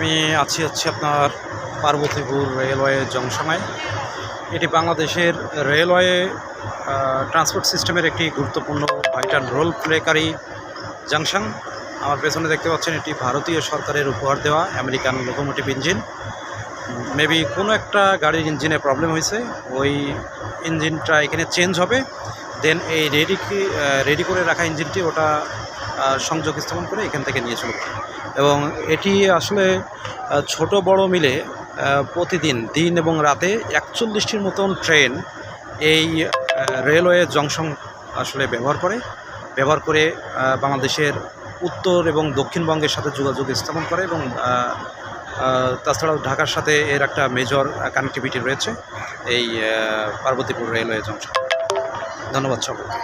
আমি হচ্ছে আপনার পার্বতীপুর রেলওয়ে জংশনায়। এটি বাংলাদেশের রেলওয়ে ট্রান্সপোর্ট সিস্টেমের একটি গুরুত্বপূর্ণ ভাইটাল রোল প্লেকারী জাংশন। আমার পেছনে দেখতে পাচ্ছেন এটি ভারতীয় সরকারের উপহার দেওয়া আমেরিকান লোকোমোটিভ ইঞ্জিন। মেবি কোনো একটা গাড়ির ইঞ্জিনে প্রবলেম হয়েছে, ওই ইঞ্জিনটা এখানে চেঞ্জ হবে, দেন এই রেডি করে রাখা ইঞ্জিনটি ওটা সংযোগ স্থাপন করে এখান থেকে নিয়ে চলবে। এবং এটি আসলে ছোট বড় মিলে প্রতিদিন দিন এবং রাতে 41টির মতন ট্রেন এই রেলওয়ে জংশন আসলে ব্যবহার করে বাংলাদেশের উত্তর এবং দক্ষিণবঙ্গের সাথে যোগাযোগ স্থাপন করে এবং তাছাড়াও ঢাকার সাথে এর একটা মেজর কানেক্টিভিটি রয়েছে এই পার্বতীপুর রেলওয়ে জংশন। ধন্যবাদ সকলকে।